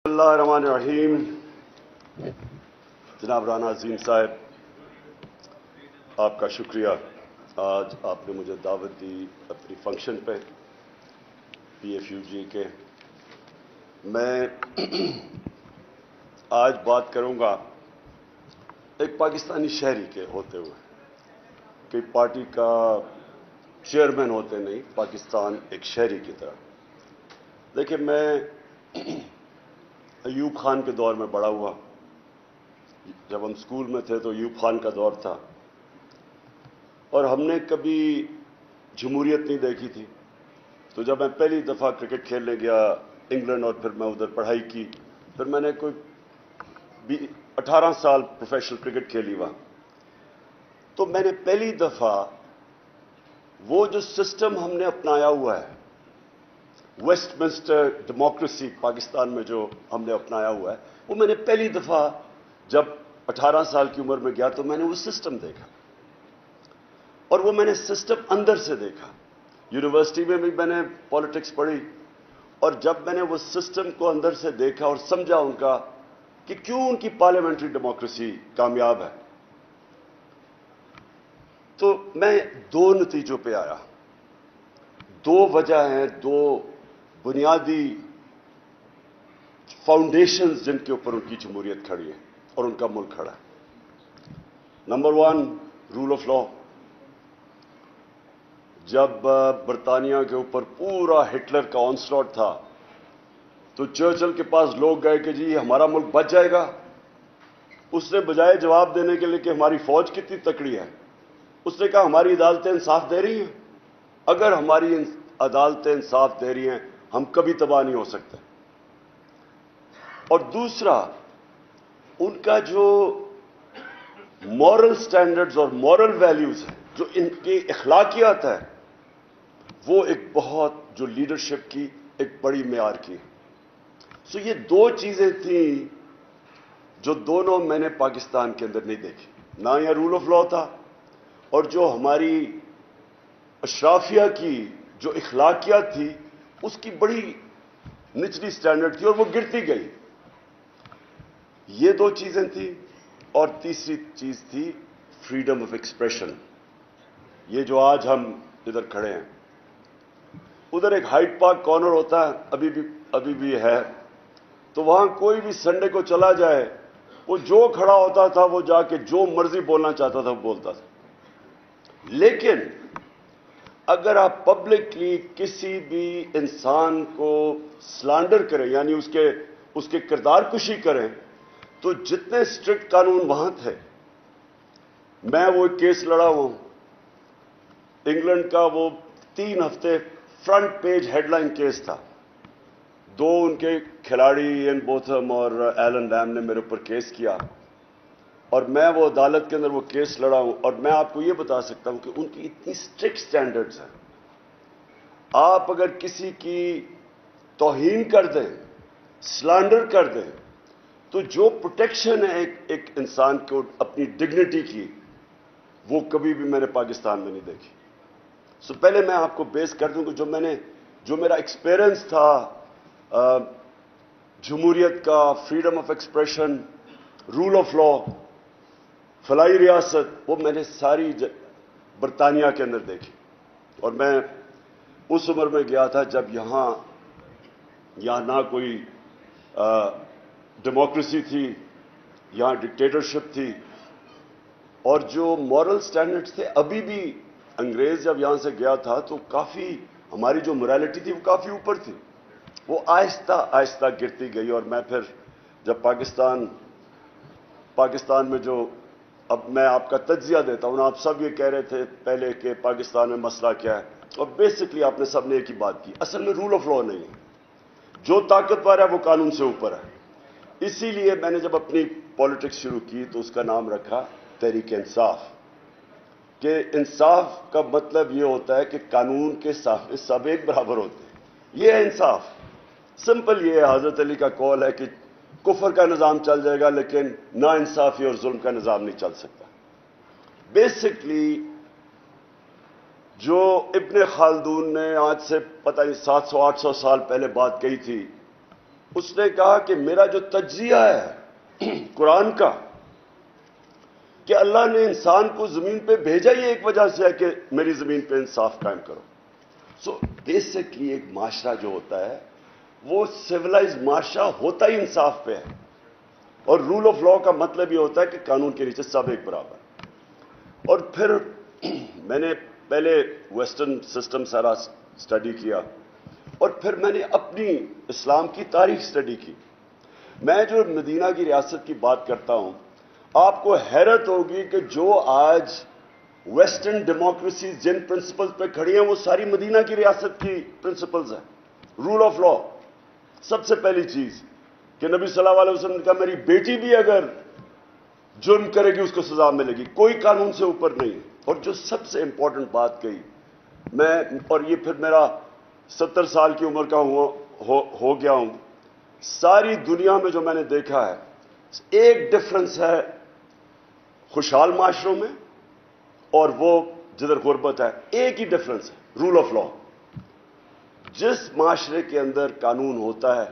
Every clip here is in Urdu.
اللہ الرحمن الرحیم. جناب رانا عظیم صاحب، آپ کا شکریہ. آج آپ نے مجھے دعوت دی اپنی فنکشن پہ پی ایف یو جی کے. میں آج بات کروں گا ایک پاکستانی شہری کے ہوتے ہوئے کہ پارٹی کا چیئرمین ہوتے نہیں، پاکستان ایک شہری کی طرح. دیکھیں، میں ایوب خان کے دور میں بڑا ہوا. جب ہم اسکول میں تھے تو ایوب خان کا دور تھا، اور ہم نے کبھی جمہوریت نہیں دیکھی تھی. تو جب میں پہلی دفعہ کرکٹ کھیلنے گیا انگلینڈ، اور پھر میں ادھر پڑھائی کی، پھر میں نے کوئی 18 سال پروفیشنل کرکٹ کھیلی وہاں. تو میں نے پہلی دفعہ وہ جو سسٹم ہم نے اپنایا ہوا ہے، ویسٹ منسٹر ڈیموکریسی پاکستان میں جو ہم نے اپنایا ہوا ہے، وہ میں نے پہلی دفعہ جب 18 سال کی عمر میں گیا تو میں نے وہ سسٹم دیکھا، اور وہ میں نے سسٹم اندر سے دیکھا. یونیورسٹی میں بھی میں نے پالیٹکس پڑھی، اور جب میں نے وہ سسٹم کو اندر سے دیکھا اور سمجھا ان کا کہ کیوں ان کی پارلیمنٹری ڈیموکریسی کامیاب ہے، تو میں دو نتیجوں پہ آیا. دو وجہ ہیں، دو بنیادی فاؤنڈیشنز جن کے اوپر ان کی جمہوریت کھڑی ہے اور ان کا ملک کھڑا ہے. Number 1، rule of law. جب برطانیہ کے اوپر پورا ہٹلر کا آنسلاٹ تھا تو چرچل کے پاس لوگ گئے کہ جی ہمارا ملک بچ جائے گا. اس نے بجائے جواب دینے کے لیے کہ ہماری فوج کتنی تکڑی ہے، اس نے کہا ہماری عدالتیں انصاف دے رہی ہیں. اگر ہماری عدالتیں انصاف دے رہی ہیں ہم کبھی تباہ نہیں ہو سکتے. اور دوسرا، ان کا جو مورل سٹینڈرڈز اور مورل ویلیوز ہیں، جو ان کی اخلاقیات ہے، وہ ایک بہت جو لیڈرشپ کی ایک بڑی معیار کی. سو یہ دو چیزیں تھیں جو دونوں میں نے پاکستان کے اندر نہیں دیکھی. نہ یہ رول آف لا تھا، اور جو ہماری اشرافیہ کی جو اخلاقیات تھی اس کی بڑی نچلی سٹینڈرڈ تھی اور وہ گرتی گئی. یہ دو چیزیں تھیں. اور تیسری چیز تھی فریڈم آف ایکسپریشن. یہ جو آج ہم ادھر کھڑے ہیں، ادھر ایک ہائیڈ پارک کارنر ہوتا ہے، ابھی بھی ہے. تو وہاں کوئی بھی سنڈے کو چلا جائے، وہ جو کھڑا ہوتا تھا وہ جا کے جو مرضی بولنا چاہتا تھا وہ بولتا تھا. لیکن اگر آپ پبلکلی کسی بھی انسان کو سلانڈر کریں، یعنی اس کے کردار کشی کریں، تو جتنے اسٹرکٹ قانون وہاں تھے. میں وہ ایک کیس لڑا ہوں انگلینڈ کا، وہ 3 ہفتے front page headline case تھا. 2 ان کے کھلاڑی این بوتھم اور ایلن لیم نے میرے اوپر کیس کیا، اور میں وہ عدالت کے اندر وہ کیس لڑا ہوں. اور میں آپ کو یہ بتا سکتا ہوں کہ ان کی اتنی اسٹرکٹ سٹینڈرڈز ہیں. آپ اگر کسی کی توہین کر دیں، سلانڈر کر دیں، تو جو پروٹیکشن ہے ایک انسان کو اپنی ڈگنیٹی کی، وہ کبھی بھی میں نے پاکستان میں نہیں دیکھی. سو پہلے میں آپ کو بیس کر دوں کہ جو میرا ایکسپیرئنس تھا جمہوریت کا، freedom of expression, rule of law, فلاحی ریاست، وہ میں نے ساری برطانیہ کے اندر دیکھی. اور میں اس عمر میں گیا تھا جب یہاں نہ کوئی ڈیموکریسی تھی، یہاں ڈکٹیٹرشپ تھی، اور جو مورل سٹینڈرڈز تھے ابھی بھی. انگریز جب یہاں سے گیا تھا تو کافی ہماری جو morality تھی وہ کافی اوپر تھی. وہ آہستہ آہستہ گرتی گئی. اور میں پھر جب پاکستان میں جو، اب میں آپ کا تجزیہ دیتا ہوں، آپ سب یہ کہہ رہے تھے پہلے کہ پاکستان میں مسئلہ کیا ہے، اور بیسکلی آپ نے سب نے ایک ہی بات کی، اصل میں رول آف لا نہیں ہے. جو طاقتور ہے وہ قانون سے اوپر ہے. اسی لیے میں نے جب اپنی پالیٹکس شروع کی تو اس کا نام رکھا تحریک انصاف، کہ انصاف کا مطلب یہ ہوتا ہے کہ قانون کے سامنے سب ایک برابر ہوتے ہیں. یہ ہے انصاف. سمپل یہ ہے. حضرت علی کا قول ہے کہ کفر کا نظام چل جائے گا لیکن نا انصافی اور ظلم کا نظام نہیں چل سکتا. بیسکلی جو ابن خلدون نے آج سے پتہ نہیں 700-800 سال پہلے بات کہی تھی اس نے کہا کہ میرا جو تجزیہ ہے قرآن کا کہ اللہ نے انسان کو زمین پہ بھیجا ہی ایک وجہ سے ہے کہ میری زمین پہ انصاف قائم کرو. سو بیسکلی ایک معاشرہ جو ہوتا ہے وہ سویلائز معاشرہ ہوتا ہی انصاف پہ ہے, اور رول آف لا کا مطلب یہ ہوتا ہے کہ قانون کے نیچے سب ایک برابر. اور پھر میں نے پہلے ویسٹرن سسٹم سارا اسٹڈی کیا, اور پھر میں نے اپنی اسلام کی تاریخ اسٹڈی کی. میں جو مدینہ کی ریاست کی بات کرتا ہوں, آپ کو حیرت ہوگی کہ جو آج ویسٹرن ڈیموکریسیز جن پرنسپلز پہ کھڑی ہیں وہ ساری مدینہ کی ریاست کی پرنسپلز ہیں. رول آف لا, سب سے پہلی چیز کہ نبی صلی اللہ علیہ وسلم نے کہا میری بیٹی بھی اگر جرم کرے گی اس کو سزا ملے گی, کوئی قانون سے اوپر نہیں. اور جو سب سے امپورٹنٹ بات کہی میں, اور یہ پھر میرا 70 سال کی عمر کا ہو گیا ہوں, ساری دنیا میں جو میں نے دیکھا ہے ایک ڈفرنس ہے خوشحال معاشروں میں اور وہ جدھر غربت ہے, ایک ہی ڈفرنس ہے, رول آف لا. جس معاشرے کے اندر قانون ہوتا ہے,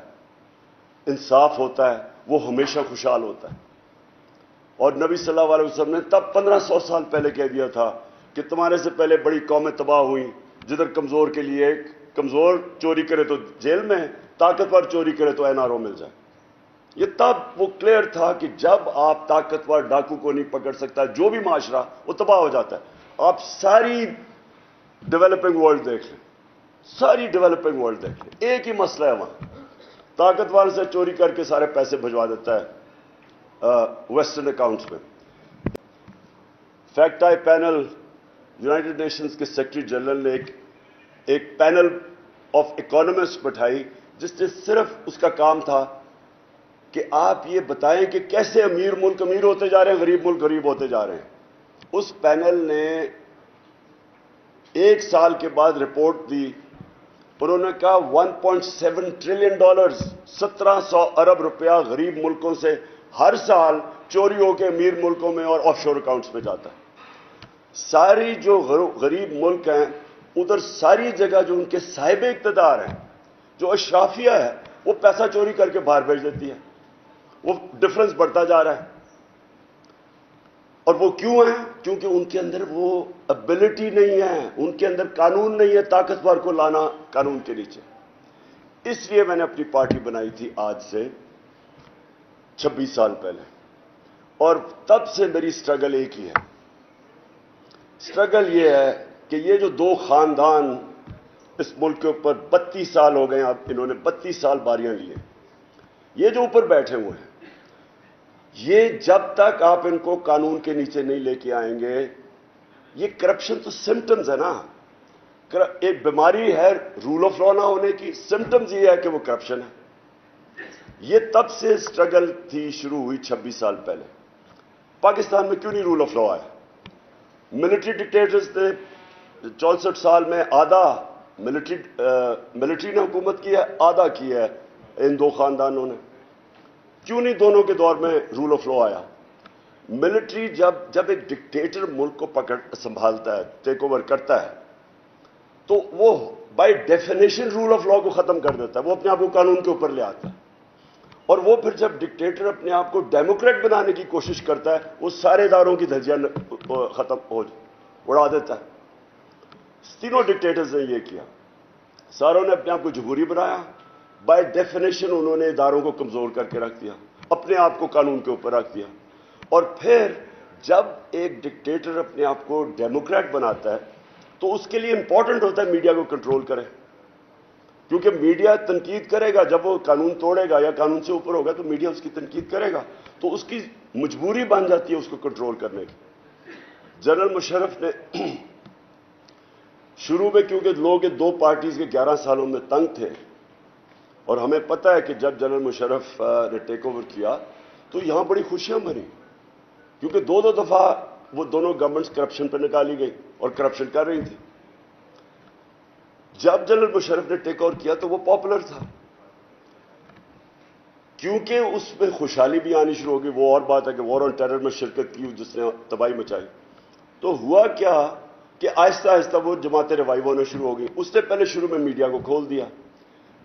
انصاف ہوتا ہے, وہ ہمیشہ خوشحال ہوتا ہے. اور نبی صلی اللہ علیہ وسلم نے تب 1500 سال پہلے کہہ دیا تھا کہ تمہارے سے پہلے بڑی قومیں تباہ ہوئیں جدھر کمزور کے لیے ایک کمزور چوری کرے تو جیل میں, طاقتور چوری کرے تو این آر او مل جائے. یہ تب وہ کلیئر تھا کہ جب آپ طاقتور ڈاکو کو نہیں پکڑ سکتا, جو بھی معاشرہ وہ تباہ ہو جاتا ہے. آپ ساری ڈیولپنگ ورلڈ دیکھ لیں, ساری ڈیولپنگ ورلڈ دیکھ لیں, ایک ہی مسئلہ ہے وہاں, طاقتور سے چوری کر کے سارے پیسے بھجوا دیتا ہے ویسٹرن اکاؤنٹس میں. Fact I panel, United nations کے سیکرٹری جنرل نے ایک پینل آف اکانومسٹ بٹھائی جس نے صرف اس کا کام تھا کہ آپ یہ بتائیں کہ کیسے امیر ملک امیر ہوتے جا رہے ہیں, غریب ملک غریب ہوتے جا رہے ہیں. اس پینل نے ایک سال کے بعد رپورٹ دی, انہوں نے کہا $1.7 ٹریلین 1700 ارب روپیہ غریب ملکوں سے ہر سال چوری ہو کے امیر ملکوں میں اور آف شور اکاؤنٹس میں جاتا ہے. ساری جو غریب ملک ہیں ادھر ساری جگہ جو ان کے صاحب اقتدار ہیں, جو اشرافیہ ہے, وہ پیسہ چوری کر کے باہر بھیج دیتی ہے. وہ ڈفرنس بڑھتا جا رہا ہے. اور وہ کیوں ہے؟ کیونکہ ان کے اندر وہ ابیلٹی نہیں ہے, ان کے اندر قانون نہیں ہے طاقتور کو لانا قانون کے نیچے. اس لیے میں نے اپنی پارٹی بنائی تھی آج سے 26 سال پہلے, اور تب سے میری سٹرگل ایک ہی ہے. سٹرگل یہ ہے کہ یہ جو دو خاندان اس ملک کے اوپر 32 سال ہو گئے ہیں, اب انہوں نے 32 سال باریاں لی ہیں, یہ جو اوپر بیٹھے ہوئے ہیں, یہ جب تک آپ ان کو قانون کے نیچے نہیں لے کے آئیں گے, یہ کرپشن تو سمٹمز ہے نا, ایک بیماری ہے رول آف لا نہ ہونے کی, سمٹمز یہ ہے کہ وہ کرپشن ہے. یہ تب سے سٹرگل تھی شروع ہوئی 26 سال پہلے. پاکستان میں کیوں نہیں رول آف لا آیا؟ ملٹری ڈکٹیٹرز نے 64 سال میں آدھا ملٹری نے حکومت کی ہے, آدھا کی ہے ان دو خاندانوں نے. کیوں نہیں دونوں کے دور میں رول آف لا آیا؟ ملٹری جب ایک ڈکٹیٹر ملک کو سنبھالتا ہے, ٹیک اوور کرتا ہے, تو وہ by definition rule of law کو ختم کر دیتا ہے, وہ اپنے آپ کو قانون کے اوپر لے آتا ہے. اور وہ پھر جب ڈکٹیٹر اپنے آپ کو ڈیموکریٹ بنانے کی کوشش کرتا ہے, وہ سارے اداروں کی دھجیاں اڑا دیتا ہے. تینوں ڈکٹیٹرز نے یہ کیا, ساروں نے اپنے آپ کو جمہوری بنایا, بائی ڈیفینیشن انہوں نے اداروں کو کمزور کر کے رکھ دیا, اپنے آپ کو قانون کے اوپر رکھ دیا. اور پھر جب ایک ڈکٹیٹر اپنے آپ کو ڈیموکریٹ بناتا ہے تو اس کے لیے امپورٹنٹ ہوتا ہے میڈیا کو کنٹرول کرے, کیونکہ میڈیا تنقید کرے گا. جب وہ قانون توڑے گا یا قانون سے اوپر ہوگا تو میڈیا اس کی تنقید کرے گا, تو اس کی مجبوری بن جاتی ہے اس کو کنٹرول کرنے کی. جنرل مشرف نے شروع میں, کیونکہ لوگ دو پارٹیز کے 11 سالوں میں تنگ تھے, اور ہمیں پتہ ہے کہ جب جنرل مشرف نے ٹیک اوور کیا تو یہاں بڑی خوشیاں بھری, کیونکہ دو دفعہ وہ دونوں گورنمنٹس کرپشن پہ نکالی گئی اور کرپشن کر رہی تھی. جب جنرل مشرف نے ٹیک اوور کیا تو وہ پاپولر تھا, کیونکہ اس میں خوشحالی بھی آنی شروع ہوگی. وہ اور بات ہے کہ وار آن ٹیرر میں شرکت کی جس نے تباہی مچائی. تو ہوا کیا کہ آہستہ آہستہ وہ جماعتیں ریوائیو ہونا شروع ہو گئی. اس نے پہلے شروع میں میڈیا کو کھول دیا,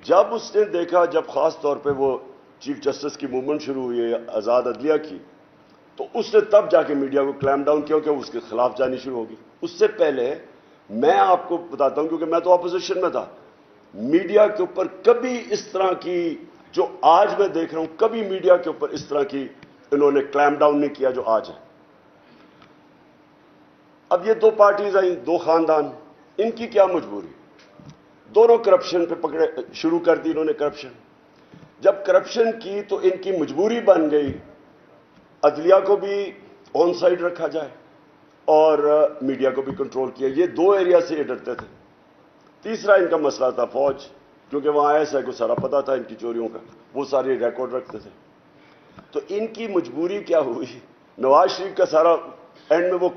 جب اس نے دیکھا, جب خاص طور پہ وہ چیف جسٹس کی موومنٹ شروع ہوئی ہے آزاد عدلیہ کی, تو اس نے تب جا کے میڈیا کو کلیم ڈاؤن کیا کہ اس کے خلاف جانی شروع ہوگی. اس سے پہلے میں آپ کو بتاتا ہوں, کیونکہ میں تو اپوزیشن میں تھا, میڈیا کے اوپر کبھی اس طرح کی, جو آج میں دیکھ رہا ہوں, کبھی میڈیا کے اوپر اس طرح کی انہوں نے کلیم ڈاؤن نہیں کیا جو آج ہے. اب یہ دو پارٹیز آئیں, دو خاندان, ان کی کیا مجبوری؟ دونوں کرپشن پہ پکڑے, شروع کر دی انہوں نے کرپشن. جب کرپشن کی تو ان کی مجبوری بن گئی عدلیہ کو بھی آن سائڈ رکھا جائے اور میڈیا کو بھی کنٹرول کیا. یہ دو ایریا سے یہ ڈرتے تھے. تیسرا ان کا مسئلہ تھا فوج, کیونکہ وہاں ایسا کو سارا پتا تھا ان کی چوریوں کا, وہ سارے ریکارڈ رکھتے تھے. تو ان کی مجبوری کیا ہوئی, نواز شریف کا سارا اینڈ میں وہ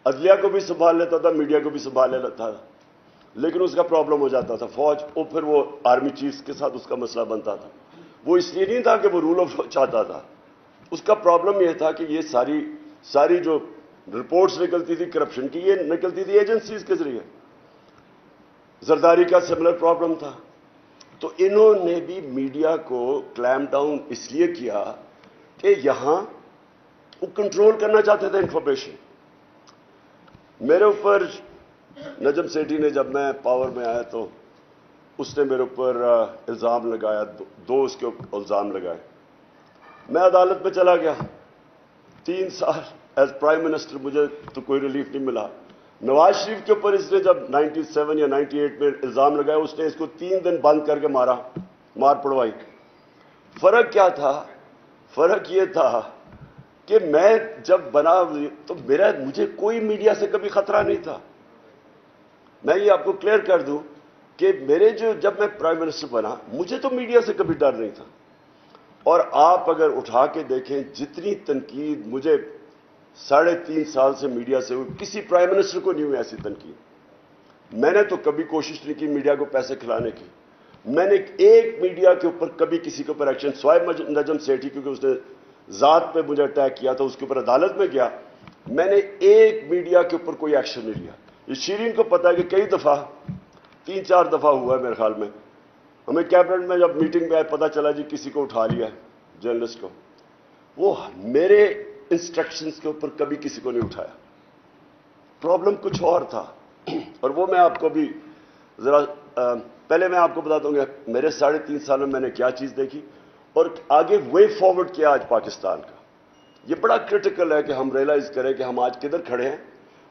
عدلیہ کو بھی سنبھال لیتا تھا, میڈیا کو بھی سنبھال لیتا تھا, لیکن اس کا پرابلم ہو جاتا تھا فوج, اور پھر وہ آرمی چیفز کے ساتھ اس کا مسئلہ بنتا تھا. وہ اس لیے نہیں تھا کہ وہ رول آف لا چاہتا تھا, اس کا پرابلم یہ تھا کہ یہ ساری جو رپورٹس نکلتی تھی کرپشن کی, یہ نکلتی تھی ایجنسیز کے ذریعے. زرداری کا سملر پرابلم تھا. تو انہوں نے بھی میڈیا کو کلیم ڈاؤن اس لیے کیا کہ یہاں وہ کنٹرول کرنا چاہتے تھے انفارمیشن. میرے اوپر نجم سیٹھی نے, جب میں پاور میں آیا تو اس نے میرے اوپر الزام لگایا, دو اس کے الزام لگائے. میں عدالت میں چلا گیا, 3 سال ایز پرائم منسٹر مجھے تو کوئی ریلیف نہیں ملا. نواز شریف کے اوپر اس نے جب 97 یا 98 میں الزام لگایا, اس نے اس کو 3 دن بند کر کے مار پڑوائی. فرق کیا تھا؟ فرق یہ تھا کہ میں جب بنا تو مجھے کوئی میڈیا سے کبھی خطرہ نہیں تھا. میں یہ آپ کو کلیئر کر دوں کہ جب میں پرائم منسٹر بنا, مجھے تو میڈیا سے کبھی ڈر نہیں تھا. اور آپ اگر اٹھا کے دیکھیں جتنی تنقید مجھے 3.5 سال سے میڈیا سے ہوئی, کسی پرائم منسٹر کو نہیں ہوئی ایسی تنقید. میں نے تو کبھی کوشش نہیں کی میڈیا کو پیسے کھلانے کی. میں نے ایک میڈیا کے اوپر کبھی کسی کے اوپر ایکشن, سوائے نجم سیٹھی کیونکہ اس نے ذات پہ مجھے اٹیک کیا تھا, اس کے اوپر عدالت میں گیا, میں نے ایک میڈیا کے اوپر کوئی ایکشن نہیں لیا. یہ شیرین کو پتا ہے کہ کئی دفعہ 3-4 دفعہ ہوا ہے میرے خیال میں. ہمیں کیبنٹ میں جب میٹنگ میں آئے پتا چلا جی کسی کو اٹھا لیا ہے جرنلسٹ کو, وہ میرے انسٹرکشنز کے اوپر کبھی کسی کو نہیں اٹھایا. پرابلم کچھ اور تھا, اور وہ میں آپ کو بھی ذرا پہلے میں آپ کو بتاتا ہوں کہ میرے 3.5 سال میں میں نے کیا چیز دیکھی اور آگے وے فارورڈ کیا آج پاکستان کا. یہ بڑا کرٹیکل ہے کہ ہم ریئلائز کریں کہ ہم آج کدھر کھڑے ہیں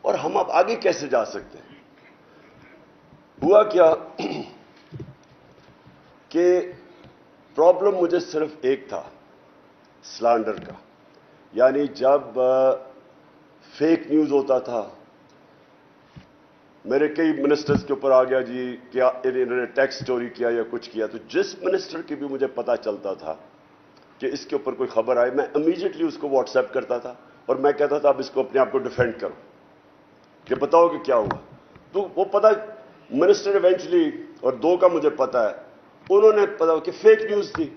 اور ہم اب آگے کیسے جا سکتے ہیں. ہوا کیا کہ پرابلم مجھے صرف ایک تھا, سلانڈر کا. یعنی جب فیک نیوز ہوتا تھا, میرے کئی منسٹرز کے اوپر آ گیا جی کیا انہوں نے ٹیکس چوری کیا یا کچھ کیا, تو جس منسٹر کی بھی مجھے پتا چلتا تھا کہ اس کے اوپر کوئی خبر آئے, میں امیجیٹلی اس کو واٹس ایپ کرتا تھا اور میں کہتا تھا اب اس کو اپنے آپ کو ڈیفینڈ کرو کہ بتاؤ کہ کیا ہوا. تو وہ پتا منسٹر ایونچولی, اور 2 کا مجھے پتا ہے, انہوں نے پتا کہ فیک نیوز تھی.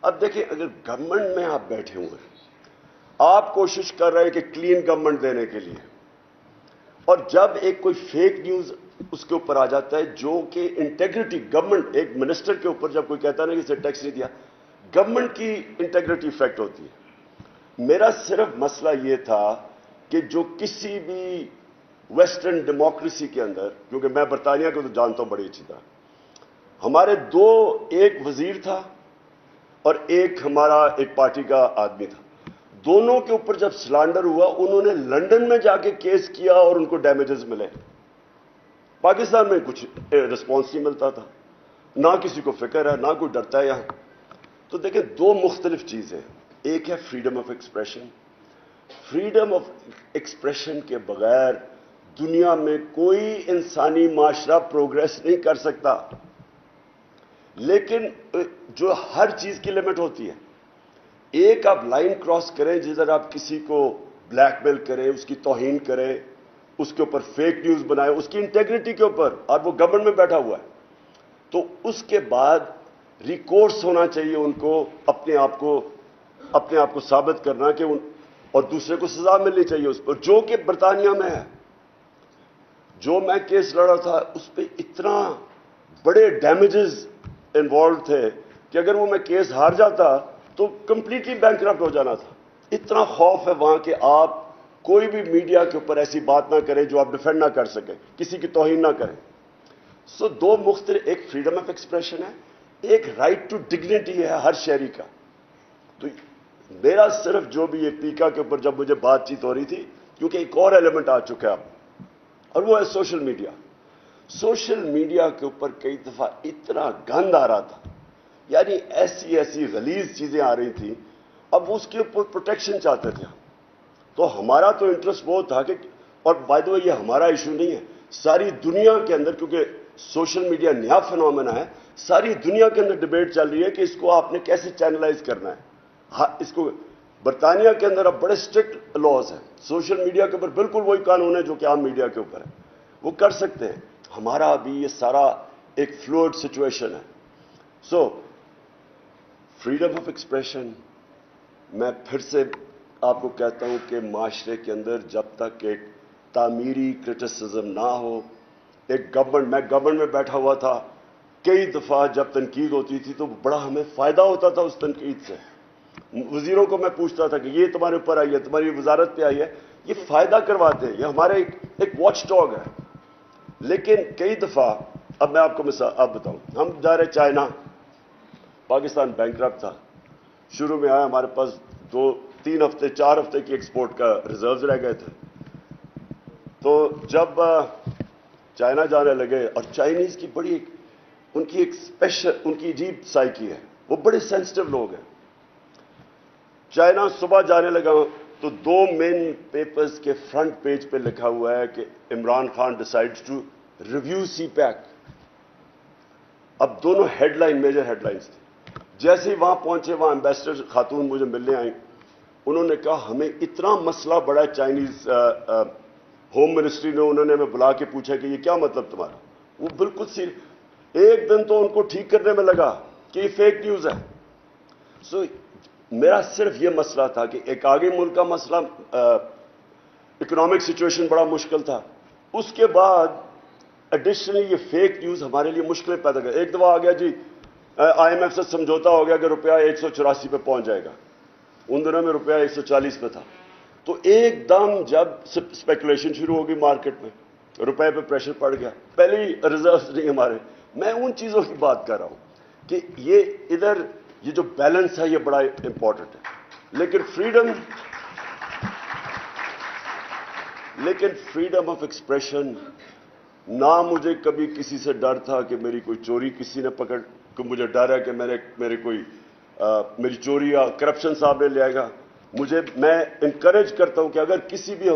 اب دیکھیں اگر گورنمنٹ میں آپ بیٹھے ہوئے ہیں, آپ کوشش کر رہے ہیں کہ کلین گورنمنٹ دینے کے لیے, اور جب ایک کوئی فیک نیوز اس کے اوپر آ جاتا ہے جو کہ انٹیگریٹی گورنمنٹ, ایک منسٹر کے اوپر جب کوئی کہتا ہے نا کہ اسے ٹیکس نہیں دیا, گورنمنٹ کی انٹیگریٹی افیکٹ ہوتی ہے. میرا صرف مسئلہ یہ تھا کہ جو کسی بھی ویسٹرن ڈیموکریسی کے اندر, کیونکہ میں برطانیہ کو تو جانتا ہوں بڑی اچھی طرح, ہمارے 2 ایک وزیر تھا اور ایک ہمارا ایک پارٹی کا آدمی تھا. دونوں کے اوپر جب سلانڈر ہوا انہوں نے لندن میں جا کے کیس کیا اور ان کو ڈیمیجز ملے. پاکستان میں کچھ رسپانس نہیں ملتا تھا, نہ کسی کو فکر ہے, نہ کوئی ڈرتا ہے یہاں. تو دیکھیں 2 مختلف چیزیں, ایک ہے freedom of expression. Freedom of expression کے بغیر دنیا میں کوئی انسانی معاشرہ پروگریس نہیں کر سکتا. لیکن جو ہر چیز کی لمٹ ہوتی ہے, ایک آپ لائن کراس کریں جدھر آپ کسی کو بلیک میل کریں, اس کی توہین کریں, اس کے اوپر فیک نیوز بنائیں, اس کی انٹیگریٹی کے اوپر, اور وہ گورنمنٹ میں بیٹھا ہوا ہے, تو اس کے بعد ریکورس ہونا چاہیے ان کو اپنے آپ کو ثابت کرنا کہ اور دوسرے کو سزا ملنی چاہیے اس پر, جو کہ برطانیہ میں ہے. جو میں کیس لڑا تھا اس پہ اتنا بڑے ڈیمیجز انوالو تھے کہ اگر وہ میں کیس ہار جاتا تو کمپلیٹلی بینکرپٹ ہو جانا تھا. اتنا خوف ہے وہاں کہ آپ کوئی بھی میڈیا کے اوپر ایسی بات نہ کریں جو آپ ڈیفینڈ نہ کر سکیں, کسی کی توہین نہ کریں. سو دو مختلف, ایک فریڈم آف ایکسپریشن ہے, ایک رائٹ ٹو ڈگنیٹی ہے ہر شہری کا. تو میرا صرف جو بھی یہ پیکا کے اوپر جب مجھے بات چیت ہو رہی تھی, کیونکہ ایک اور ایلیمنٹ آ چکا ہے اب, اور وہ ہے سوشل میڈیا. سوشل میڈیا کے اوپر کئی دفعہ اتنا گند آ رہا تھا, یعنی ایسی غلیظ چیزیں آ رہی تھیں. اب اس کے اوپر پروٹیکشن چاہتے تھے. تو ہمارا تو انٹرسٹ وہ تھا کہ, اور بائی دا وے یہ ہمارا ایشو نہیں ہے, ساری دنیا کے اندر, کیونکہ سوشل میڈیا نیا فنومینا ہے, ساری دنیا کے اندر ڈبیٹ چل رہی ہے کہ اس کو آپ نے کیسے چینلائز کرنا ہے. اس کو برطانیہ کے اندر اب بڑے اسٹرکٹ لاز ہیں سوشل میڈیا کے اوپر, بالکل وہی قانون ہے جو کہ عام میڈیا کے اوپر ہے, وہ کر سکتے ہیں. ہمارا ابھی یہ سارا ایک فلوئڈ سچویشن ہے. سو فریڈم آف ایکسپریشن, میں پھر سے آپ کو کہتا ہوں کہ معاشرے کے اندر جب تک ایک تعمیری کرٹیسزم نہ ہو, ایک میں گورنمنٹ میں بیٹھا ہوا تھا, کئی دفعہ جب تنقید ہوتی تھی تو بڑا ہمیں فائدہ ہوتا تھا اس تنقید سے. وزیروں کو میں پوچھتا تھا کہ یہ تمہارے اوپر آئی ہے, تمہاری وزارت پہ آئی ہے, یہ فائدہ کرواتے ہیں, یہ ہمارے ایک واچ ڈاگ ہے. لیکن کئی دفعہ, اب میں آپ کو آپ بتاؤں, ہم جا رہے چائنا, پاکستان بینکرپٹ تھا, شروع میں آیا ہمارے پاس 2-3 ہفتے 4 ہفتے کی ایکسپورٹ کا ریزروز رہ گئے تھے. تو جب چائنا جانے لگے, اور چائنیز کی بڑی ان کی ایک اسپیشل, ان کی عجیب سائیکی ہے, وہ بڑے سینسٹیو لوگ ہیں. چائنا صبح جانے لگا تو 2 مین پیپرز کے فرنٹ پیج پہ لکھا ہوا ہے کہ Imran Khan decides to review CPEC. اب دونوں headline, major headlines تھے. جیسے ہی وہاں پہنچے, وہاں ایمبیسڈر خاتون مجھے ملنے آئیں, انہوں نے کہا ہمیں اتنا مسئلہ بڑا ہے. چائنیز ہوم منسٹری نے, انہوں نے ہمیں بلا کے پوچھا کہ یہ کیا مطلب تمہارا. وہ بالکل ایک دن تو ان کو ٹھیک کرنے میں لگا کہ یہ فیک نیوز ہے. سو میرا صرف یہ مسئلہ تھا کہ ایک آگے ملک کا مسئلہ, اکنامک سچویشن بڑا مشکل تھا, اس کے بعد ایڈیشنلی یہ فیک نیوز ہمارے لیے مشکلیں پیدا کر. ایک دفعہ آ گیا جی IMF سے سمجھوتا ہو گیا کہ روپیہ 184 پہ پہنچ جائے گا, ان دنوں میں روپیہ 140 پہ تھا. تو ایک دم جب اسپیکولیشن شروع ہوگی مارکیٹ میں, روپے پہ پریشر پڑ گیا. پہلے ہی ریزروز نہیں ہمارے. میں ان چیزوں کی بات کر رہا ہوں کہ یہ ادھر یہ جو بیلنس ہے یہ بڑا امپورٹنٹ ہے. لیکن فریڈم آف ایکسپریشن, نہ مجھے کبھی کسی سے ڈر تھا کہ میری کوئی چوری کسی نے پکڑ, کہ مجھے ڈر ہے کہ میری چوری یا کرپشن صاحب نے لے آئے گا. میں انکریج کرتا ہوں کہ اگر کسی بھی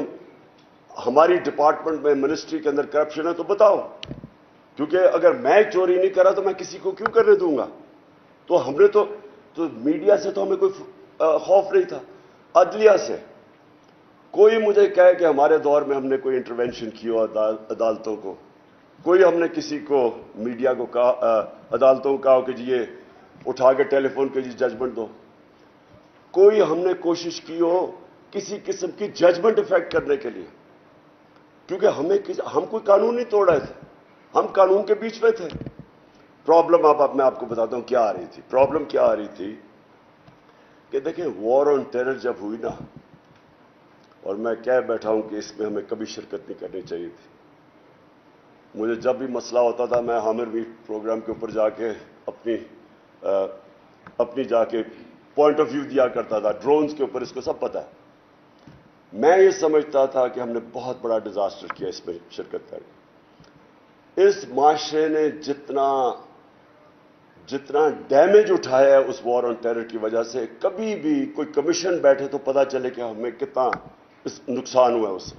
ہماری ڈپارٹمنٹ میں, منسٹری کے اندر کرپشن ہے تو بتاؤ, کیونکہ اگر میں چوری نہیں کر رہا تو میں کسی کو کیوں کرنے دوں گا. تو ہم نے تو میڈیا سے تو ہمیں کوئی خوف نہیں تھا. عدلیہ سے کوئی مجھے کہے کہ ہمارے دور میں ہم نے کوئی انٹروینشن کی ہو عدالتوں کو, کوئی ہم نے کسی کو میڈیا کو کہا, عدالتوں کو کہا کہ جی یہ اٹھا کے ٹیلی فون کے جی ججمنٹ دو, کوئی ہم نے کوشش کی ہو کسی قسم کی ججمنٹ افیکٹ کرنے کے لیے, کیونکہ ہم کوئی قانون نہیں توڑ رہے تھے, ہم قانون کے بیچ میں تھے. پرابلم اب میں آپ کو بتاتا ہوں کیا آ رہی تھی. پرابلم کیا آ رہی تھی کہ دیکھیں, وار آن ٹیرر جب ہوئی نا, اور میں کہہ بیٹھا ہوں کہ اس میں ہمیں کبھی شرکت نہیں کرنی چاہیے تھی. مجھے جب بھی مسئلہ ہوتا تھا میں حامر بھی پروگرام کے اوپر جا کے اپنی جا کے پوائنٹ آف ویو دیا کرتا تھا, ڈرونز کے اوپر, اس کو سب پتہ ہے. میں یہ سمجھتا تھا کہ ہم نے بہت بڑا ڈیزاسٹر کیا اس میں شرکت کر کے. اس معاشرے نے جتنا ڈیمیج اٹھایا ہے اس وار آن ٹیرر کی وجہ سے, کبھی بھی کوئی کمیشن بیٹھے تو پتہ چلے کہ ہمیں کتنا نقصان ہوا ہے اس سے.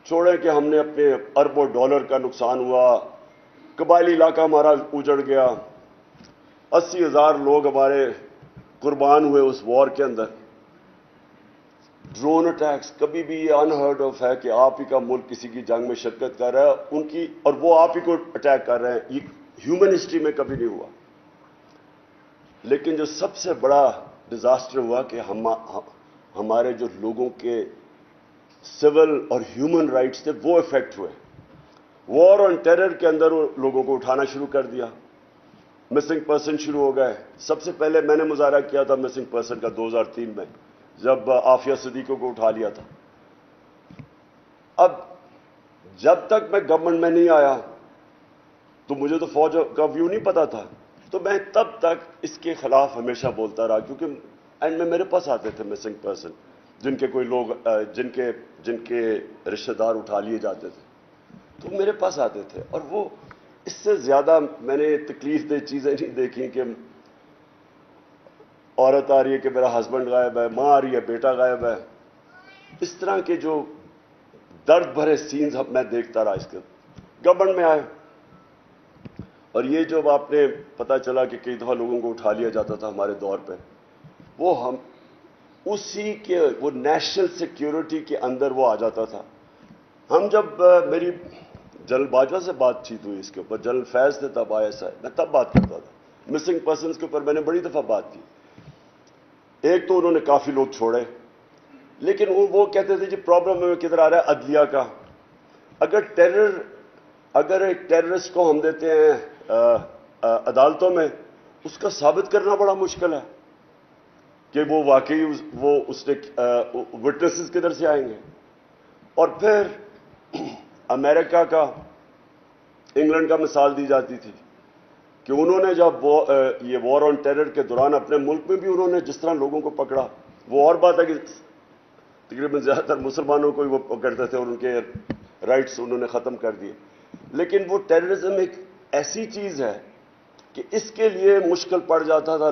چھوڑیں کہ ہم نے اپنے اربوں ڈالر کا نقصان ہوا, قبائلی علاقہ ہمارا اجڑ گیا, 80,000 لوگ ہمارے قربان ہوئے اس وار کے اندر. ڈرون اٹیکس کبھی بھی یہ انہرڈ آف ہے کہ آپ ہی کا ملک کسی کی جنگ میں شرکت کر رہا ہے اور وہ آپ ہی کو اٹیک کر رہے ہیں. یہ ہیومن ہسٹری میں کبھی نہیں ہوا. لیکن جو سب سے بڑا ڈیزاسٹر ہوا کہ ہمارے جو لوگوں کے سول اور ہیومن رائٹس تھے وہ افیکٹ ہوئے. وار آن ٹیرر کے اندر لوگوں کو اٹھانا شروع کر دیا. مسنگ پرسن شروع ہو گئے. سب سے پہلے میں نے مظاہرہ کیا تھا مسنگ پرسن کا 2003 میں, جب عافیہ صدیقوں کو اٹھا لیا تھا. اب جب تک میں گورنمنٹ میں نہیں آیا تو مجھے تو فوج کا ویو نہیں پتا تھا, تو میں تب تک اس کے خلاف ہمیشہ بولتا رہا, کیونکہ اینڈ میں میرے پاس آتے تھے مسنگ پرسن جن کے کوئی لوگ جن کے رشتہ دار اٹھا لیے جاتے تھے, تو میرے پاس آتے تھے. اور وہ اس سے زیادہ میں نے تکلیف دہ چیزیں نہیں دیکھی کہ عورت آ رہی ہے کہ میرا ہسبینڈ غائب ہے, ماں آ رہی ہے بیٹا غائب ہے. اس طرح کے جو درد بھرے سینز میں دیکھتا رہا. اس کے گورنمنٹ میں آئے, اور یہ جو آپ نے پتا چلا کہ کئی دفعہ لوگوں کو اٹھا لیا جاتا تھا ہمارے دور پہ, وہ ہم اسی کے وہ نیشنل سیکیورٹی کے اندر وہ آ جاتا تھا. ہم جب میری جنرل باجوہ سے بات چیت ہوئی اس کے اوپر, جنرل فیض تھے تب ISI, میں تب بات کرتا تھا مسنگ پرسنز کے اوپر. میں نے بڑی دفعہ بات کی. ایک تو انہوں نے کافی لوگ چھوڑے, لیکن وہ کہتے تھے جی پرابلم میں کدھر آ رہا ہے عدلیہ کا. اگر ایک ٹیررسٹ کو ہم دیتے ہیں عدالتوں میں, اس کا ثابت کرنا بڑا مشکل ہے کہ وہ واقعی وہ اس نے وٹنسز کدھر سے آئیں گے. اور پھر امریکہ کا, انگلینڈ کا مثال دی جاتی تھی کہ انہوں نے جب یہ وار آن ٹیرر کے دوران اپنے ملک میں بھی انہوں نے جس طرح لوگوں کو پکڑا, وہ اور بات ہے کہ تقریباً زیادہ تر مسلمانوں کو ہی وہ پکڑتے تھے اور ان کے رائٹس انہوں نے ختم کر دیے. لیکن وہ ٹیررزم ایک ایسی چیز ہے کہ اس کے لیے مشکل پڑ جاتا تھا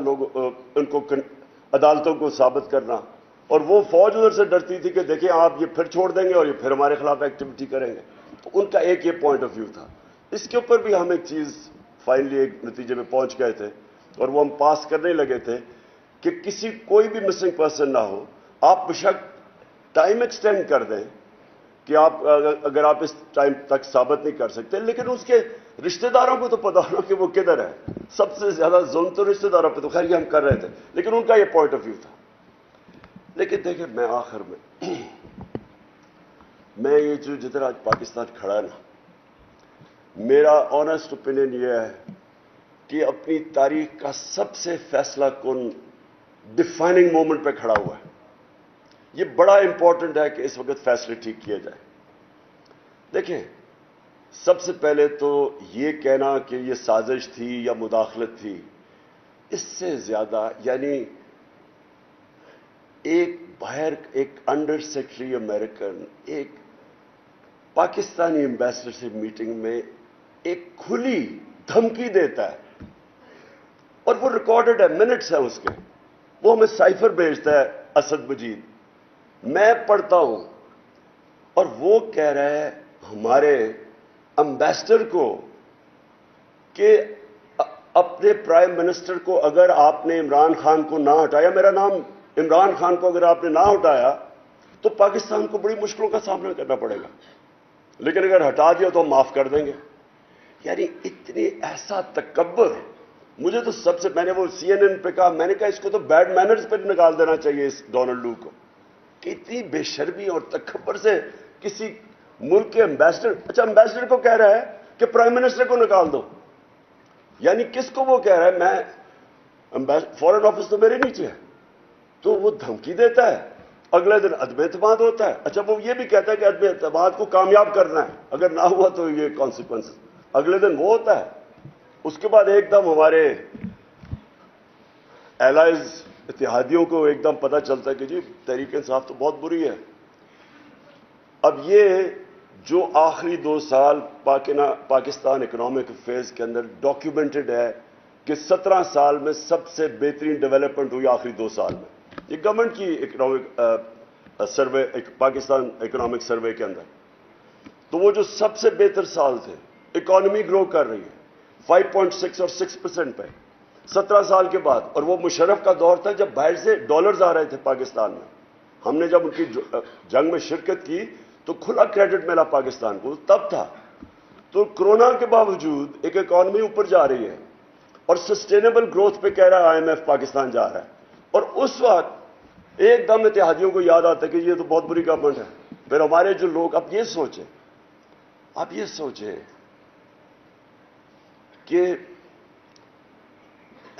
ان کو عدالتوں کو ثابت کرنا. اور وہ فوج ادھر سے ڈرتی تھی کہ دیکھیں آپ یہ پھر چھوڑ دیں گے اور یہ پھر ہمارے خلاف ایکٹیویٹی کریں گے. تو ان کا ایک یہ پوائنٹ آف ویو تھا. اس کے اوپر بھی ہم ایک چیز فائنلی ایک نتیجے میں پہنچ گئے تھے, اور وہ ہم پاس کرنے لگے تھے کہ کوئی بھی مسنگ پرسن نہ ہو, آپ بشک ٹائم ایکسٹینڈ کر دیں کہ آپ اگر آپ اس ٹائم تک ثابت نہیں کر سکتے, لیکن اس کے رشتہ داروں کو تو پتا ہونا کہ وہ کدھر ہے. سب سے زیادہ ظلم تو رشتہ داروں پہ, تو خیر یہ ہم کر رہے تھے, لیکن ان کا یہ پوائنٹ آف ویو تھا. لیکن دیکھیں میں آخر میں یہ جو جدھر آج پاکستان کھڑا ہے نا, میرا آنیسٹ اوپینین یہ ہے کہ اپنی تاریخ کا سب سے فیصلہ کن ڈیفائننگ مومنٹ پہ کھڑا ہوا ہے. یہ بڑا امپورٹنٹ ہے کہ اس وقت فیصلے ٹھیک کیے جائیں. دیکھیں سب سے پہلے تو یہ کہنا کہ یہ سازش تھی یا مداخلت تھی, اس سے زیادہ یعنی ایک انڈر سیکرٹری امریکن ایک پاکستانی ایمبیسڈر سے میٹنگ میں ایک کھلی دھمکی دیتا ہے, اور وہ ریکارڈڈ ہے, منٹس ہیں اس کے, وہ ہمیں سائفر بھیجتا ہے اسد مجید, میں پڑھتا ہوں, اور وہ کہہ رہا ہے ہمارے امبیسڈر کو کہ اپنے پرائم منسٹر کو اگر آپ نے عمران خان کو نہ ہٹایا, میرا نام عمران خان کو اگر آپ نے نہ ہٹایا تو پاکستان کو بڑی مشکلوں کا سامنا کرنا پڑے گا, لیکن اگر ہٹا دیا تو ہم معاف کر دیں گے. یعنی اتنی ایسا تکبر. مجھے تو سب سے, میں نے وہ CNN پہ کہا, میں نے کہا اس کو تو بیڈ مینرز پہ نکال دینا چاہیے اس ڈونلڈ لو کو, کہ اتنی بے شرمی اور تکبر سے کسی ملک کے امبیسڈر, اچھا امبیسڈر کو کہہ رہا ہے کہ پرائم منسٹر کو نکال دو. یعنی کس کو وہ کہہ رہا ہے, میں فورن آفس تو میرے نیچے ہے, تو وہ دھمکی دیتا ہے. اگلے دن عدم اعتماد ہوتا ہے. اچھا وہ یہ بھی کہتا ہے کہ عدم اعتماد کو کامیاب کرنا ہے, اگر نہ ہوا تو یہ کانسیکوینس. اگلے دن وہ ہوتا ہے. اس کے بعد ایک دم ہمارے ایلائز اتحادیوں کو ایک دم پتہ چلتا ہے کہ جی تحریک انصاف تو بہت بری ہے. اب یہ جو آخری 2 سال پاکستان اکنامک افیئرز کے اندر ڈاکیومنٹڈ ہے کہ 17 سال میں سب سے بہترین ڈیولپمنٹ ہوئی آخری 2 سال میں, یہ گورنمنٹ کی economic survey, Pakistan economic survey کے اندر. تو وہ جو سب سے بہتر سال تھے, اکانومی گرو کر رہی ہے 5.6 اور 6% پہ 17 سال کے بعد. اور وہ مشرف کا دور تھا جب باہر سے ڈالرز آ رہے تھے پاکستان میں. ہم نے جب ان کی جنگ میں شرکت کی تو کھلا کریڈٹ ملا پاکستان کو, تب تھا. تو کرونا کے باوجود ایک اکانومی اوپر جا رہی ہے اور سسٹینیبل گروتھ پہ کہہ رہا ہے IMF پاکستان جا رہا ہے. اور اس وقت ایک دم اتحادیوں کو یاد آتا ہے کہ یہ تو بہت بری گورنمنٹ ہے. پھر ہمارے جو لوگ, اب یہ سوچیں کہ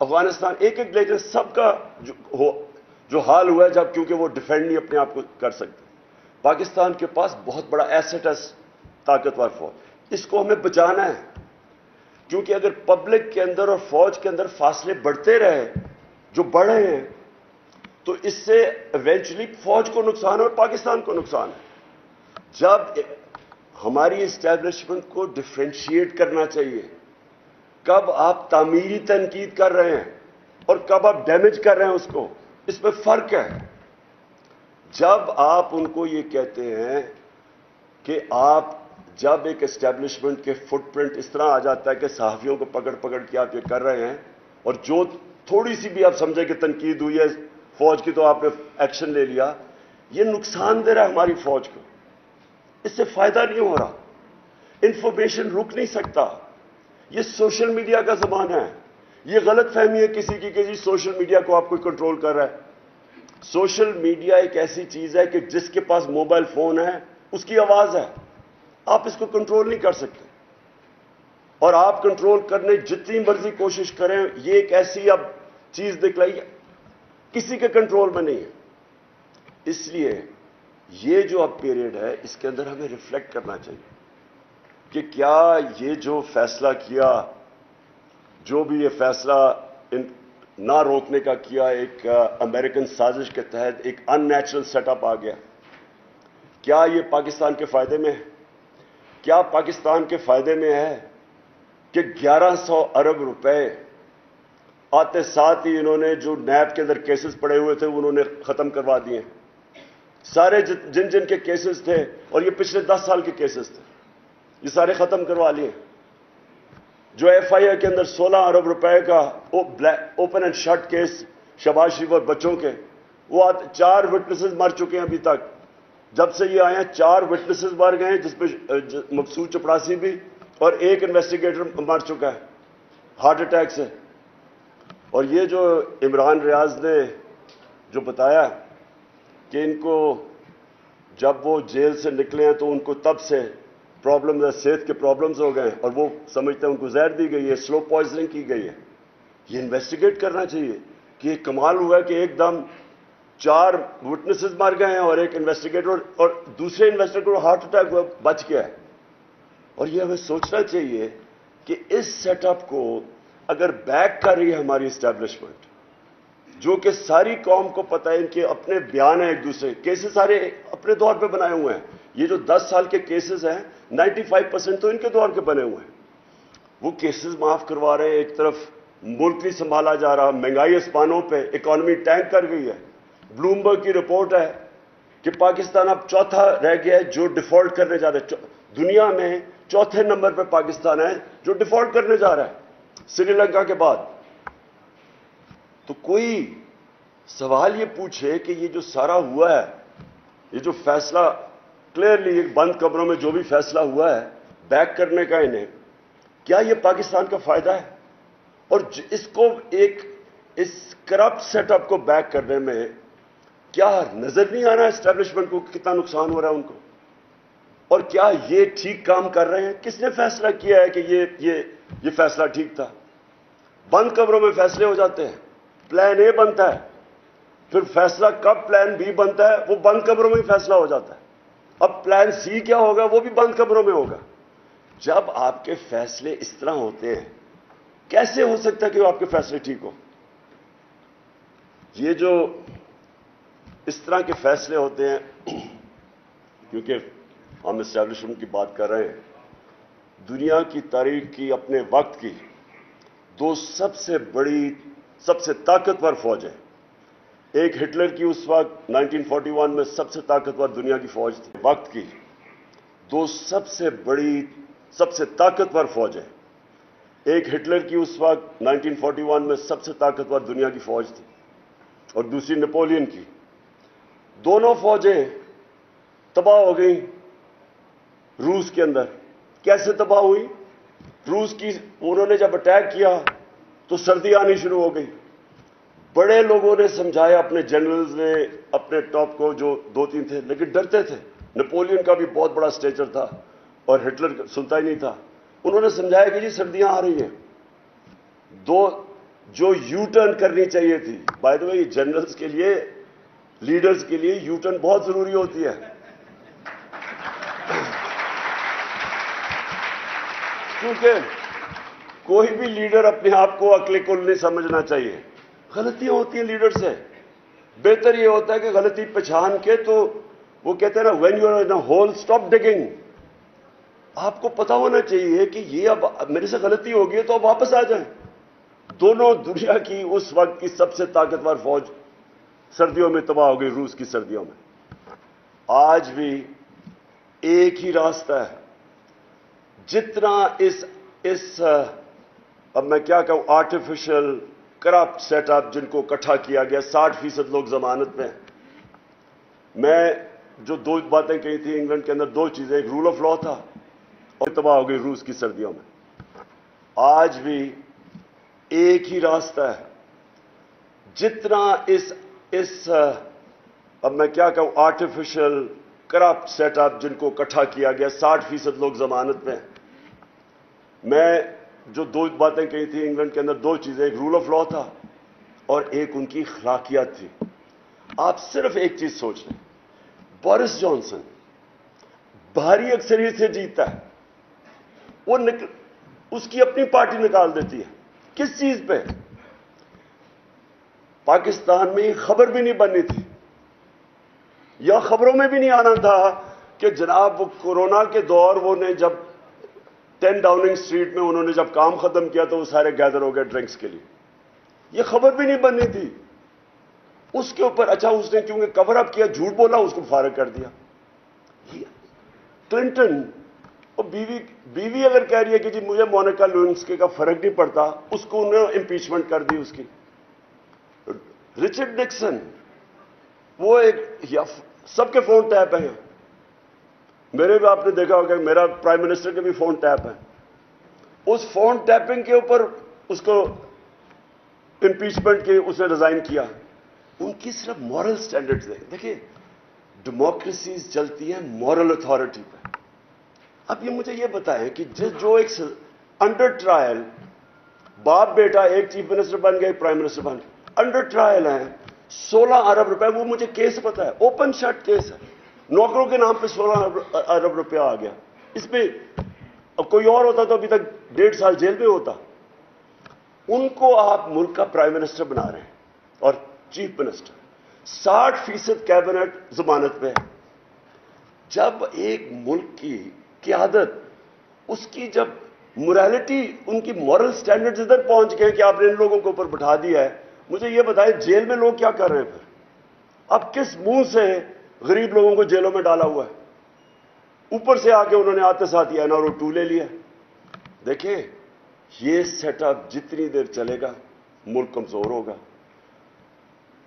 افغانستان ایک ایک لیکن سب کا جو حال ہوا ہے جب کیونکہ وہ ڈیفینڈ نہیں اپنے آپ کو کر سکتے. پاکستان کے پاس بہت بڑا ایسٹ ہے طاقتور فوج. اس کو ہمیں بچانا ہے کیونکہ اگر پبلک کے اندر اور فوج کے اندر فاصلے بڑھتے رہے جو بڑھ رہے ہیں تو اس سے ایونچولی فوج کو نقصان ہے اور پاکستان کو نقصان ہے. جب ہماری اسٹیبلشمنٹ کو ڈفرینشیٹ کرنا چاہیے کب آپ تعمیری تنقید کر رہے ہیں اور کب آپ ڈیمیج کر رہے ہیں اس کو, اس میں فرق ہے. جب آپ ان کو یہ کہتے ہیں کہ آپ جب ایک اسٹیبلشمنٹ کے فٹ پرنٹ اس طرح آ جاتا ہے کہ صحافیوں کو پکڑ پکڑ کے آپ یہ کر رہے ہیں اور جو تھوڑی سی بھی آپ سمجھیں کہ تنقید ہوئی ہے فوج کی تو آپ نے ایکشن لے لیا, یہ نقصان دے رہا ہے ہماری فوج کو. اس سے فائدہ نہیں ہو رہا, انفارمیشن رک نہیں سکتا. یہ سوشل میڈیا کا زمانہ ہے. یہ غلط فہمی ہے کسی کی کہ جی سوشل میڈیا کو آپ کوئی کنٹرول کر رہا ہے. سوشل میڈیا ایک ایسی چیز ہے کہ جس کے پاس موبائل فون ہے اس کی آواز ہے, آپ اس کو کنٹرول نہیں کر سکتے. اور آپ کنٹرول کرنے جتنی مرضی کوشش کریں یہ ایک ایسی اب چیز دکھلائی کسی کے کنٹرول میں نہیں ہے. اس لیے یہ جو اب پیریڈ ہے اس کے اندر ہمیں ریفلیکٹ کرنا چاہیے کہ کیا یہ جو فیصلہ کیا, جو بھی یہ فیصلہ نہ روکنے کا کیا, ایک امریکن سازش کے تحت ایک ان نیچرل سیٹ اپ آ گیا, کیا یہ پاکستان کے فائدے میں ہے؟ کیا پاکستان کے فائدے میں ہے کہ 1100 ارب روپے آتے ساتھ ہی انہوں نے جو نیب کے اندر کیسز پڑے ہوئے تھے انہوں نے ختم کروا دیے. سارے جن کے کیسز تھے اور یہ پچھلے 10 سال کے کیسز تھے یہ سارے ختم کروا لیے. جو ایف آئی اے کے اندر 16 ارب روپے کا open and shut case Shehbaz Sharif اور بچوں کے, وہ 4 وٹنسز مر چکے ہیں ابھی تک. جب سے یہ آئے ہیں 4 وٹنسز مر گئے ہیں جس پہ مقصود چپڑاسی بھی اور ایک انویسٹیگیٹر مر چکا ہے ہارٹ اٹیک سے. اور یہ جو عمران ریاض نے جو بتایا کہ ان کو جب وہ جیل سے نکلے ہیں تو ان کو تب سے پرابلم صحت کے پرابلمز ہو گئے اور وہ سمجھتے ہیں ان کو زہر دی گئی ہے, سلو پوائزننگ کی گئی ہے. یہ انویسٹیگیٹ کرنا چاہیے کہ یہ کمال ہوا ہے کہ ایک دم 4 وٹنسز مر گئے ہیں اور ایک انویسٹیگیٹر اور دوسرے انویسٹیگیٹر کو ہارٹ اٹیک ہوا بچ گیا ہے. اور یہ ہمیں سوچنا چاہیے کہ اس سیٹ اپ کو اگر بیک کر رہی ہے ہماری اسٹیبلشمنٹ جو کہ ساری قوم کو پتہ ہے, ان کے اپنے بیان ہیں ایک دوسرے کیسز سارے اپنے دور پہ بنائے ہوئے ہیں. یہ جو 10 سال کے کیسز ہیں 95% تو ان کے دور کے بنے ہوئے ہیں. وہ کیسز معاف کروا رہے ہیں, ایک طرف ملک نہیں سنبھالا جا رہا, مہنگائی اسپانوں پہ, اکانومی ٹینک کر گئی ہے. بلومبرگ کی رپورٹ ہے کہ پاکستان اب چوتھا رہ گیا ہے جو ڈیفالٹ کرنے جا رہا ہے. دنیا میں چوتھے نمبر پہ پاکستان ہے جو ڈیفالٹ کرنے جا رہا ہے سری لنکا کے بعد. تو کوئی سوال یہ پوچھے کہ یہ جو سارا ہوا ہے, یہ جو فیصلہ کلیئرلی ایک بند کمروں میں جو بھی فیصلہ ہوا ہے بیک کرنے کا انہیں, کیا یہ پاکستان کا فائدہ ہے؟ اور اس کو اس کرپٹ سیٹ اپ کو بیک کرنے میں کیا نظر نہیں آ رہا ہے اسٹیبلشمنٹ کو کتنا نقصان ہو رہا ہے ان کو؟ اور کیا یہ ٹھیک کام کر رہے ہیں؟ کس نے فیصلہ کیا ہے کہ یہ فیصلہ ٹھیک تھا؟ بند کمروں میں فیصلے ہو جاتے ہیں, پلان اے بنتا ہے, پھر فیصلہ کب پلان بی بنتا ہے وہ بند کمروں میں ہی فیصلہ ہو جاتا ہے. اب پلان سی کیا ہوگا وہ بھی بند کمروں میں ہوگا. جب آپ کے فیصلے اس طرح ہوتے ہیں کیسے ہو سکتا ہے کہ آپ کے فیصلے ٹھیک ہو؟ یہ جو اس طرح کے فیصلے ہوتے ہیں, کیونکہ ہم اسٹیبلشمنٹ کی بات کر رہے ہیں, دنیا کی تاریخ کی اپنے وقت کی 2 سب سے بڑی سب سے طاقتور فوجیں, ایک ہٹلر کی اس وقت 1941 میں سب سے طاقتور دنیا کی فوج تھی, وقت کی 2 سب سے بڑی سب سے طاقتور فوجیں, ایک ہٹلر کی اس وقت 1941 میں سب سے طاقتور دنیا کی فوج تھی اور دوسری نپولین کی. دونوں فوجیں تباہ ہو گئیں روس کے اندر. کیسے تباہ ہوئی؟ روس کی انہوں نے جب اٹیک کیا تو سردی آنی شروع ہو گئی. بڑے لوگوں نے سمجھایا, اپنے جنرلز نے, اپنے ٹاپ کو جو 2-3 تھے لیکن ڈرتے تھے. نپولین کا بھی بہت بڑا اسٹیچر تھا اور ہٹلر سنتا ہی نہیں تھا. انہوں نے سمجھایا کہ جی سردیاں آ رہی ہیں. جو یو ٹرن کرنی چاہیے تھی. بائی دا وے جنرلز کے لیے, لیڈرز کے لیے یو ٹرن بہت ضروری ہوتی ہے, کیونکہ کوئی بھی لیڈر اپنے آپ کو عقل کل نہیں سمجھنا چاہیے. غلطیاں ہوتی ہیں لیڈر سے. بہتر یہ ہوتا ہے کہ غلطی پہچان کے, تو وہ کہتے ہیں نا, when you are in a hole stop digging. آپ کو پتا ہونا چاہیے کہ یہ اب میرے سے غلطی ہوگی ہے تو اب واپس آ جائیں. دونوں دنیا کی اس وقت کی سب سے طاقتور فوج سردیوں میں تباہ ہو گئی, روس کی سردیوں میں. آج بھی ایک ہی راستہ ہے. جتنا اس اب میں کیا کہوں, آرٹیفیشل کرپٹ سیٹ اپ جن کو اکٹھا کیا گیا, 60% لوگ ضمانت میں. میں جو 2 باتیں کہی تھی انگلینڈ کے اندر, 2 چیزیں, ایک رول آف لا تھا اور تباہ ہو گئی روس کی سردیوں میں. آج بھی ایک ہی راستہ ہے. جتنا اس اب میں کیا کہوں, آرٹیفیشل کرپٹ سیٹ اپ جن کو اکٹھا کیا گیا, 60% لوگ ضمانت میں. میں جو 2 باتیں کہی تھی انگلینڈ کے اندر, 2 چیزیں, ایک رول آف لا تھا اور ایک ان کی اخلاقیات تھی. آپ صرف ایک چیز سوچ لیں, بورس جانسن بھاری اکثریت سے جیتتا ہے, وہ اس کی اپنی پارٹی نکال دیتی ہے. کس چیز پہ؟ پاکستان میں خبر بھی نہیں بننی تھی, یا خبروں میں بھی نہیں آنا تھا کہ جناب وہ کورونا کے دور, وہ نے جب 10 ڈاؤننگ اسٹریٹ میں انہوں نے جب کام ختم کیا تو وہ سارے گیدر ہو گئے ڈرنکس کے لیے. یہ خبر بھی نہیں بننی تھی. اس کے اوپر اچھا اس نے کیونکہ کور اپ کیا, جھوٹ بولا, اس کو فارغ کر دیا. کلنٹن اور بیوی اگر کہہ رہی ہے کہ جی مجھے مونیکا لیونسکی کا فرق نہیں پڑتا, اس کو انہوں نے امپیچمنٹ کر دی اس کی. رچرڈ نکسن, وہ ایک سب کے فون ٹیپ ہیں, میرے بھی آپ نے دیکھا ہوگا, میرا پرائم منسٹر کے بھی فون ٹیپ ہے. اس فون ٹیپنگ کے اوپر اس کو امپیچمنٹ کے, اس نے ریزائن کیا. ان کی صرف مورل سٹینڈرڈز ہیں. دیکھیں ڈیموکریسیز چلتی ہیں مورل اتھارٹی پہ. اب یہ مجھے یہ بتائیں کہ جو ایک انڈر ٹرائل باپ بیٹا, ایک چیف منسٹر بن گئے, پرائم منسٹر بن گئے, انڈر ٹرائل ہیں, 16 ارب روپے, وہ مجھے کیس پتا ہے, اوپن شٹ کیس ہے, نوکروں کے نام پہ 16 ارب روپیہ آ گیا. اس پہ اب کوئی اور ہوتا تو ابھی تک 1.5 سال جیل میں ہوتا. ان کو آپ ملک کا پرائم منسٹر بنا رہے ہیں اور چیف منسٹر, 60% کیبنٹ ضمانت پہ. جب ایک ملک کی قیادت, اس کی جب موریلٹی, ان کی مورل سٹینڈرڈز ادھر پہنچ گئے کہ آپ نے ان لوگوں کو اوپر بٹھا دیا ہے, مجھے یہ بتائیں جیل میں لوگ کیا کر رہے ہیں پھر؟ اب کس منہ سے غریب لوگوں کو جیلوں میں ڈالا ہوا ہے؟ اوپر سے آ کے انہوں نے آتے ساتھ NRO 2 لے لیا. دیکھیں یہ سیٹ اپ جتنی دیر چلے گا ملک کمزور ہوگا,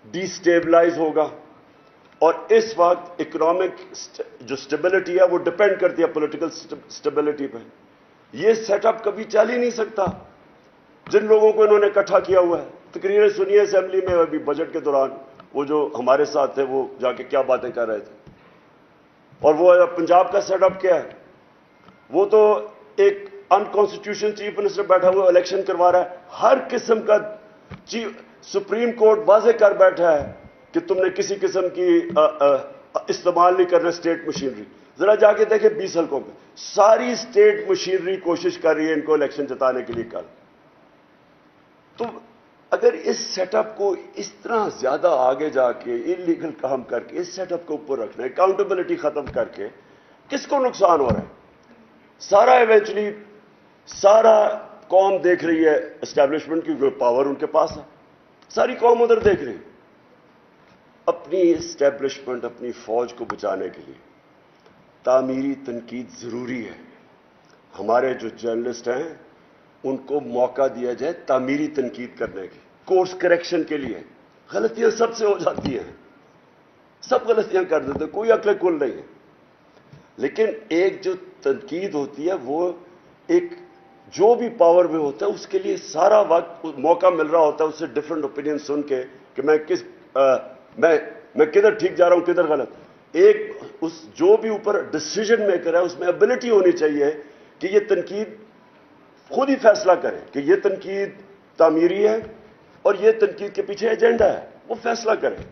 ڈی سٹیبلائز ہوگا. اور اس وقت اکنامک جو سٹیبلٹی ہے وہ ڈپینڈ کرتی ہے پولیٹیکل سٹیبلٹی پہ. یہ سیٹ اپ کبھی چل ہی نہیں سکتا جن لوگوں کو انہوں نے اکٹھا کیا ہوا ہے. تقریریں سنیے اسمبلی میں ابھی بجٹ کے دوران, وہ جو ہمارے ساتھ تھے وہ جا کے کیا باتیں کر رہے تھے. اور وہ پنجاب کا سیٹ اپ کیا ہے, وہ تو ایک انکانسٹیٹیوشنل چیف منسٹر بیٹھا ہوا الیکشن کروا رہا ہے. ہر قسم کا سپریم کورٹ واضح کر بیٹھا ہے کہ تم نے کسی قسم کی استعمال نہیں کرنا اسٹیٹ مشینری. ذرا جا کے دیکھیں 20 حلقوں پہ ساری اسٹیٹ مشینری کوشش کر رہی ہے ان کو الیکشن جتانے کے لیے. کل تو اگر اس سیٹ اپ کو اس طرح زیادہ آگے جا کے انلیگل کام کر کے اس سیٹ اپ کو اوپر رکھنا ہے, اکاؤنٹیبلٹی ختم کر کے, کس کو نقصان ہو رہا ہے؟ سارا ایونچولی سارا قوم دیکھ رہی ہے اسٹیبلشمنٹ کی پاور ان کے پاس ہے, ساری قوم ادھر دیکھ رہی ہے. اپنی اسٹیبلشمنٹ, اپنی فوج کو بچانے کے لیے تعمیری تنقید ضروری ہے. ہمارے جو جرنلسٹ ہیں ان کو موقع دیا جائے تعمیری تنقید کرنے کی, کورس کریکشن کے لیے. غلطیاں سب سے ہو جاتی ہیں, سب غلطیاں کر دیتے, کوئی عقل کل نہیں ہے. لیکن ایک جو تنقید ہوتی ہے وہ ایک جو بھی پاور میں ہوتا ہے اس کے لیے سارا وقت موقع مل رہا ہوتا ہے اس سے ڈفرنٹ اوپینین سن کے کہ میں کدھر ٹھیک جا رہا ہوں کدھر غلط. ایک اس جو بھی اوپر ڈسیزن میکر ہے اس میں ایبلٹی ہونی چاہیے کہ یہ تنقید خود ہی فیصلہ کرے کہ یہ تنقید تعمیری ہے اور یہ تنقید کے پیچھے ایجنڈا ہے, وہ فیصلہ کریں.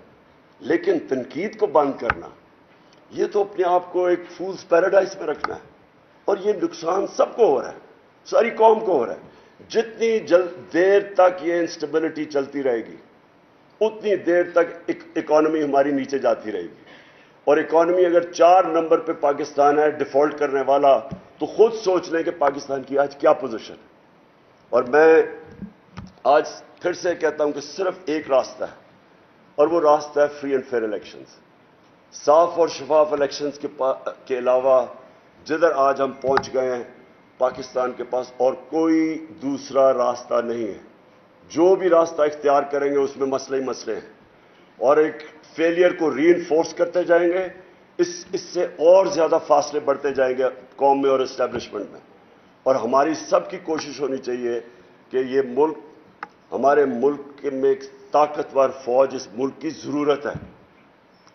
لیکن تنقید کو بند کرنا, یہ تو اپنے آپ کو ایک فولز پیراڈائز میں رکھنا ہے, اور یہ نقصان سب کو ہو رہا ہے, ساری قوم کو ہو رہا ہے. جتنی دیر تک یہ انسٹیبلٹی چلتی رہے گی اتنی دیر تک اکانومی ہماری نیچے جاتی رہے گی. اور اکانومی اگر 4 نمبر پہ پاکستان ہے ڈیفالٹ کرنے والا, تو خود سوچ لیں کہ پاکستان کی آج کیا پوزیشن ہے. اور میں آج پھر سے کہتا ہوں کہ صرف ایک راستہ ہے, اور وہ راستہ ہے فری اینڈ فیئر الیکشنز. صاف اور شفاف الیکشنز کے علاوہ جدھر آج ہم پہنچ گئے ہیں, پاکستان کے پاس اور کوئی دوسرا راستہ نہیں ہے. جو بھی راستہ اختیار کریں گے اس میں مسئلے ہی مسئلے ہیں, اور ایک فیلئر کو ری انفورس کرتے جائیں گے. اس سے اور زیادہ فاصلے بڑھتے جائیں گے قوم میں اور اسٹیبلشمنٹ میں. اور ہماری سب کی کوشش ہونی چاہیے کہ یہ ملک, ہمارے ملک میں ایک طاقتور فوج اس ملک کی ضرورت ہے.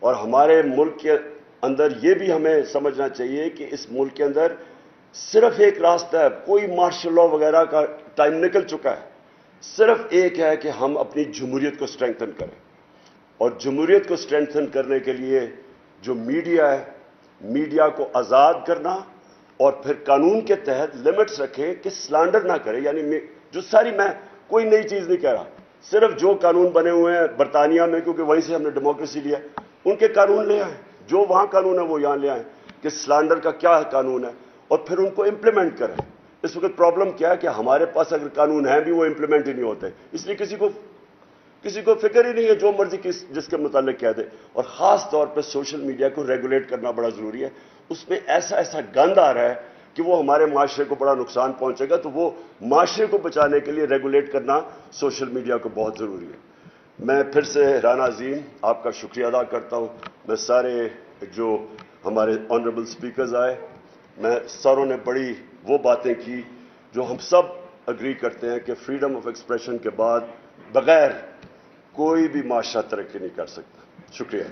اور ہمارے ملک کے اندر یہ بھی ہمیں سمجھنا چاہیے کہ اس ملک کے اندر صرف ایک راستہ ہے, کوئی مارشل لا وغیرہ کا ٹائم نکل چکا ہے. صرف ایک ہے کہ ہم اپنی جمہوریت کو اسٹرینگتھن کریں. اور جمہوریت کو اسٹرینگتھن کرنے کے لیے جو میڈیا ہے, میڈیا کو آزاد کرنا, اور پھر قانون کے تحت لمٹس رکھیں کہ سلانڈر نہ کرے. یعنی جو ساری, میں کوئی نئی چیز نہیں کہہ رہا, صرف جو قانون بنے ہوئے ہیں برطانیہ میں, کیونکہ وہیں سے ہم نے ڈیموکریسی لیا, ان کے قانون لے آئیں. جو وہاں قانون ہے وہ یہاں لے آئیں کہ سلانڈر کا کیا قانون ہے, اور پھر ان کو امپلیمنٹ کریں. اس وقت پرابلم کیا ہے کہ ہمارے پاس اگر قانون ہیں بھی وہ امپلیمنٹ ہی نہیں ہوتے, اس لیے کسی کو فکر ہی نہیں ہے, جو مرضی جس کے متعلق کہہ دے. اور خاص طور پہ سوشل میڈیا کو ریگولیٹ کرنا بڑا ضروری ہے. اس میں ایسا گند آ رہا ہے کہ وہ ہمارے معاشرے کو بڑا نقصان پہنچے گا. تو وہ معاشرے کو بچانے کے لیے ریگولیٹ کرنا سوشل میڈیا کو بہت ضروری ہے. میں پھر سے رانا عظیم آپ کا شکریہ ادا کرتا ہوں. میں سارے جو ہمارے آنریبل اسپیکرز آئے, میں ساروں نے بڑی وہ باتیں کی جو ہم سب اگری کرتے ہیں کہ فریڈم آف ایکسپریشن کے بعد بغیر کوئی بھی معاشرہ ترقی نہیں کر سکتا. شکریہ.